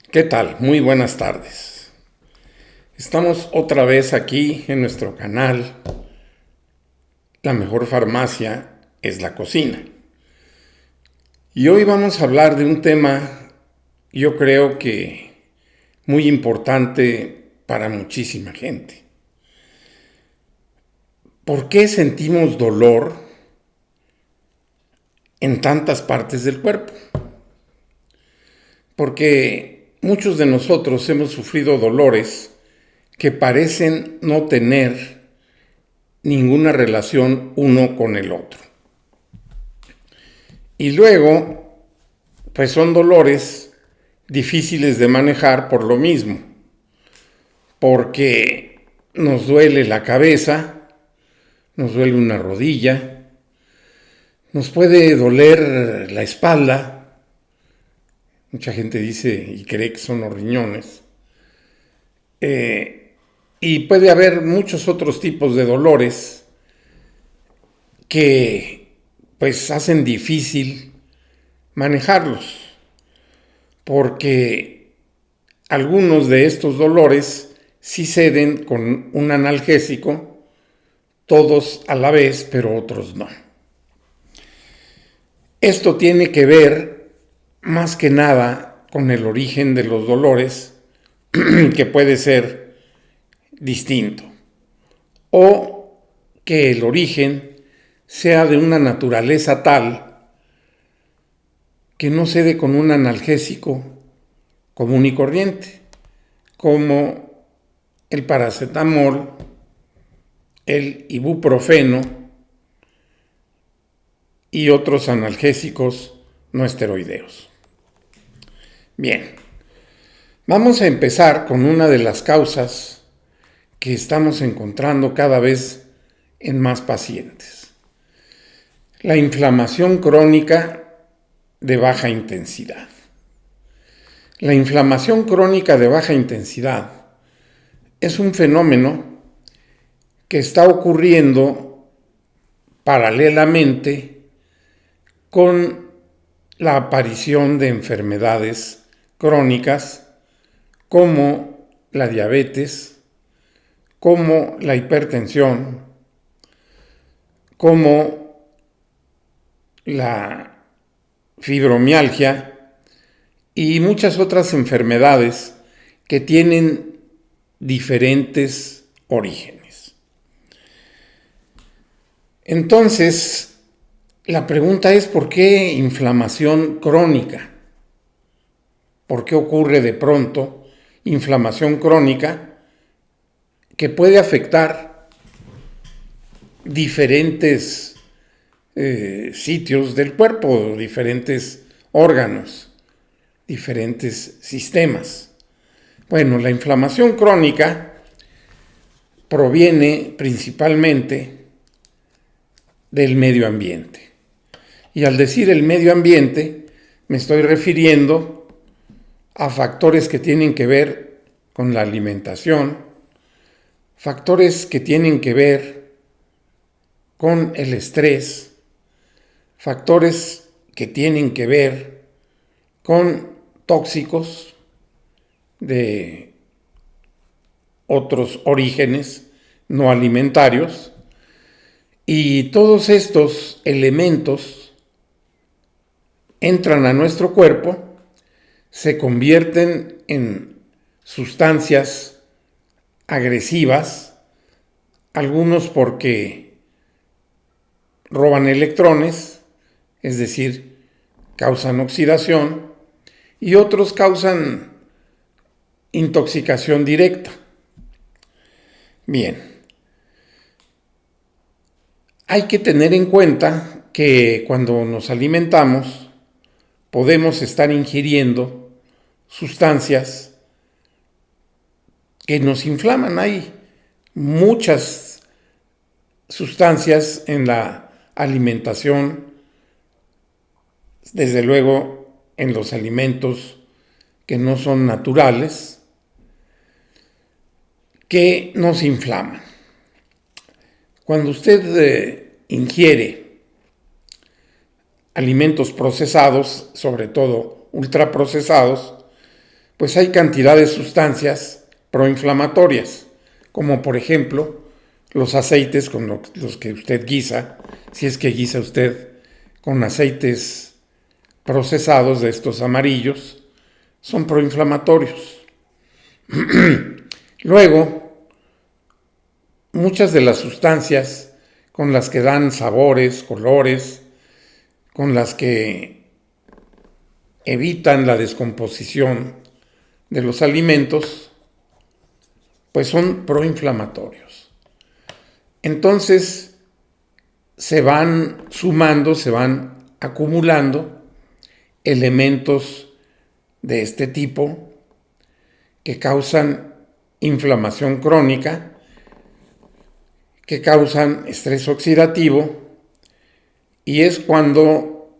¿Qué tal? Muy buenas tardes. Estamos otra vez aquí en nuestro canal. La mejor farmacia es la cocina. Y hoy vamos a hablar de un tema, yo creo que muy importante para muchísima gente. ¿Por qué sentimos dolor en tantas partes del cuerpo? Porque muchos de nosotros hemos sufrido dolores que parecen no tener ninguna relación uno con el otro. Y luego, pues son dolores difíciles de manejar por lo mismo, porque nos duele la cabeza, nos duele una rodilla, nos puede doler la espalda, mucha gente dice y cree que son los riñones, y puede haber muchos otros tipos de dolores que pues hacen difícil manejarlos, porque algunos de estos dolores sí ceden con un analgésico, todos a la vez, pero otros no. Esto tiene que ver más que nada con el origen de los dolores, que puede ser distinto, o que el origen sea de una naturaleza tal que no cede con un analgésico común y corriente, como el paracetamol, el ibuprofeno y otros analgésicos no esteroideos. Bien, vamos a empezar con una de las causas que estamos encontrando cada vez en más pacientes: la inflamación crónica de baja intensidad. La inflamación crónica de baja intensidad es un fenómeno que está ocurriendo paralelamente con la aparición de enfermedades crónicas como la diabetes, como la hipertensión, como la fibromialgia y muchas otras enfermedades que tienen diferentes orígenes. Entonces, la pregunta es: ¿por qué inflamación crónica? ¿Por qué ocurre de pronto inflamación crónica que puede afectar diferentes sitios del cuerpo, diferentes órganos, diferentes sistemas? Bueno, la inflamación crónica proviene principalmente del medio ambiente. Y al decir el medio ambiente, me estoy refiriendo a factores que tienen que ver con la alimentación, factores que tienen que ver con el estrés, factores que tienen que ver con tóxicos de otros orígenes no alimentarios, y todos estos elementos entran a nuestro cuerpo, se convierten en sustancias agresivas, algunos porque roban electrones, es decir, causan oxidación, y otros causan intoxicación directa. Bien, hay que tener en cuenta que cuando nos alimentamos podemos estar ingiriendo sustancias que nos inflaman. Hay muchas sustancias en la alimentación, desde luego en los alimentos que no son naturales, que nos inflaman. Cuando usted ingiere alimentos procesados, sobre todo ultraprocesados, pues hay cantidad de sustancias proinflamatorias, como por ejemplo los aceites con los que usted guisa, si es que guisa usted con aceites procesados de estos amarillos, son proinflamatorios. Luego, muchas de las sustancias con las que dan sabores, colores, con las que evitan la descomposición de los alimentos, pues son proinflamatorios. Entonces, se van sumando, se van acumulando elementos de este tipo que causan inflamación crónica, que causan estrés oxidativo, y es cuando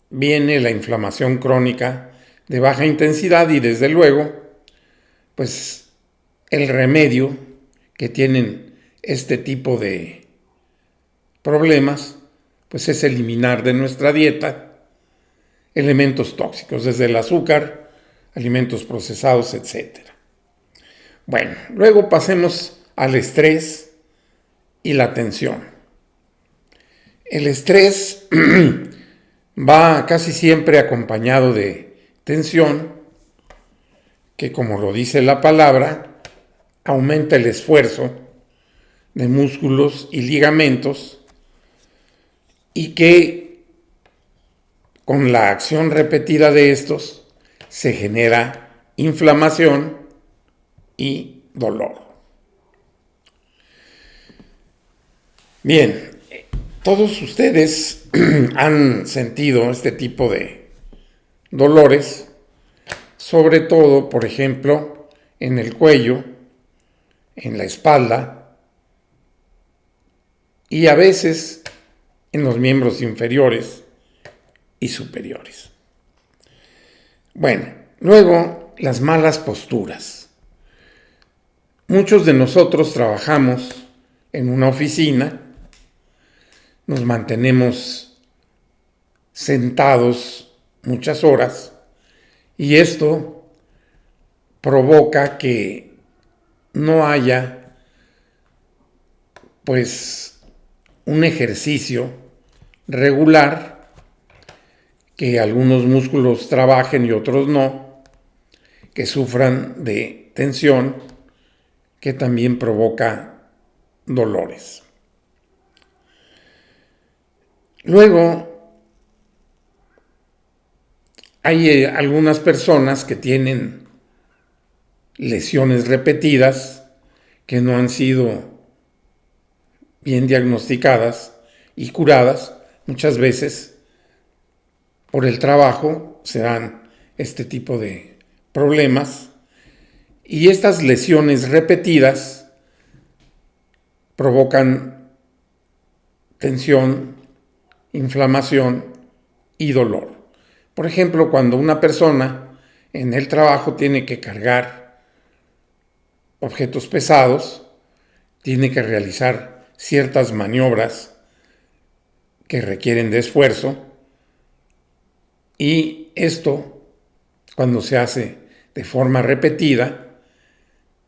viene la inflamación crónica de baja intensidad y desde luego, pues el remedio que tienen este tipo de problemas, pues es eliminar de nuestra dieta elementos tóxicos, desde el azúcar, alimentos procesados, etc. Bueno, luego pasemos al estrés y la tensión. El estrés va casi siempre acompañado de tensión, que como lo dice la palabra, aumenta el esfuerzo de músculos y ligamentos y que con la acción repetida de estos se genera inflamación y dolor. Bien, todos ustedes han sentido este tipo de dolores, sobre todo, por ejemplo, en el cuello, en la espalda y a veces en los miembros inferiores y superiores. Bueno, luego las malas posturas. Muchos de nosotros trabajamos en una oficina, nos mantenemos sentados muchas horas y esto provoca que no haya pues un ejercicio regular, que algunos músculos trabajen y otros no, que sufran de tensión, que también provoca dolores. Luego, hay algunas personas que tienen lesiones repetidas que no han sido bien diagnosticadas y curadas. Muchas veces por el trabajo se dan este tipo de problemas y estas lesiones repetidas provocan tensión, inflamación y dolor. Por ejemplo, cuando una persona en el trabajo tiene que cargar objetos pesados, tiene que realizar ciertas maniobras que requieren de esfuerzo, y esto, cuando se hace de forma repetida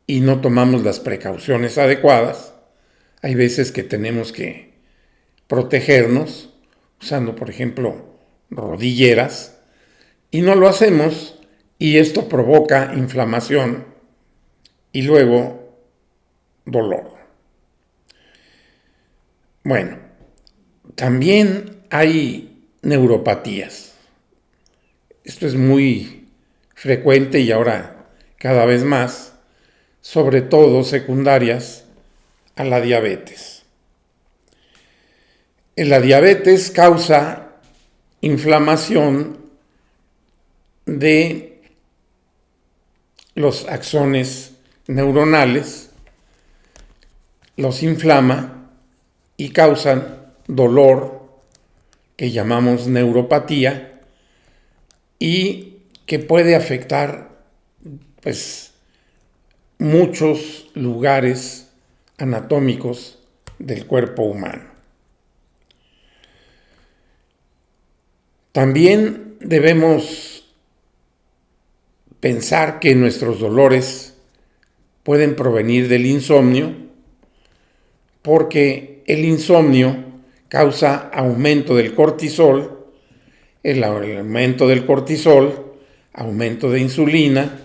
y no tomamos las precauciones adecuadas, hay veces que tenemos que protegernos usando, por ejemplo, rodilleras, y no lo hacemos, y esto provoca inflamación y luego dolor. Bueno, también hay neuropatías. Esto es muy frecuente y ahora cada vez más, sobre todo secundarias a la diabetes. La diabetes causa inflamación de los axones neuronales, los inflama y causan dolor, que llamamos neuropatía, y que puede afectar pues muchos lugares anatómicos del cuerpo humano. También debemos pensar que nuestros dolores pueden provenir del insomnio, porque el insomnio causa aumento del cortisol, el aumento del cortisol, aumento de insulina,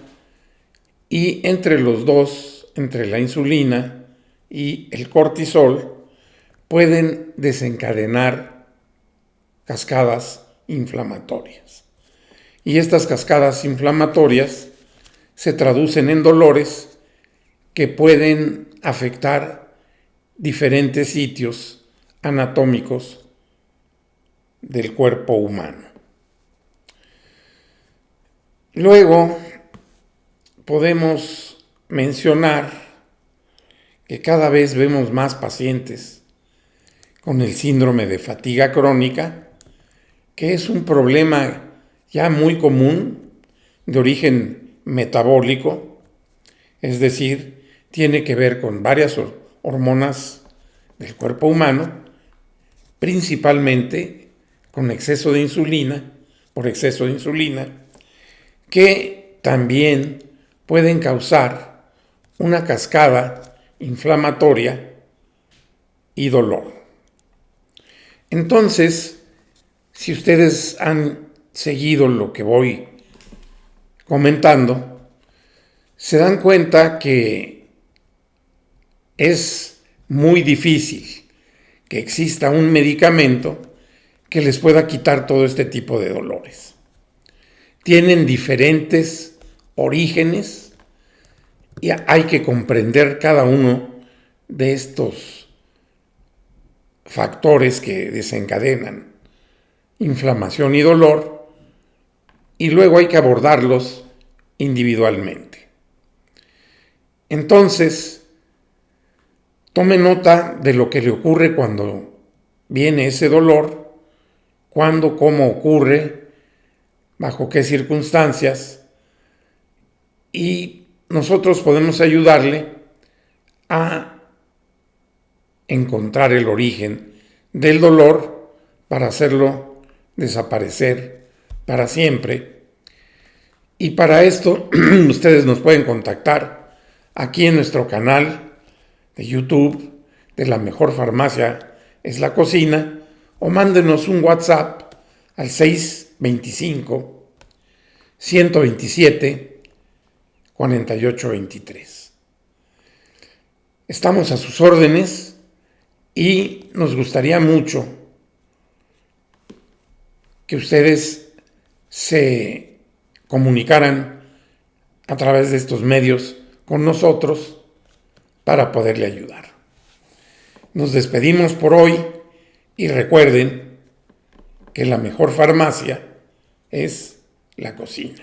y entre los dos, entre la insulina y el cortisol, pueden desencadenar cascadas inflamatorias. Y estas cascadas inflamatorias se traducen en dolores que pueden afectar diferentes sitios anatómicos del cuerpo humano. Luego podemos mencionar que cada vez vemos más pacientes con el síndrome de fatiga crónica, que es un problema ya muy común de origen metabólico, es decir, tiene que ver con varias hormonas del cuerpo humano, principalmente con exceso de insulina, por exceso de insulina, que también pueden causar una cascada inflamatoria y dolor. Entonces, si ustedes han seguido lo que voy comentando, se dan cuenta que es muy difícil que exista un medicamento que les pueda quitar todo este tipo de dolores. Tienen diferentes orígenes y hay que comprender cada uno de estos factores que desencadenan inflamación y dolor, y luego hay que abordarlos individualmente. Entonces, tome nota de lo que le ocurre cuando viene ese dolor, cuándo, cómo ocurre, bajo qué circunstancias, y nosotros podemos ayudarle a encontrar el origen del dolor para hacerlo desaparecer para siempre. Y para esto ustedes nos pueden contactar aquí en nuestro canal de YouTube de La Mejor Farmacia es la Cocina, o mándenos un WhatsApp al 625 127 4823. Estamos a sus órdenes y nos gustaría mucho que ustedes se comunicaran a través de estos medios con nosotros para poderle ayudar. Nos despedimos por hoy y recuerden que la mejor farmacia es la cocina.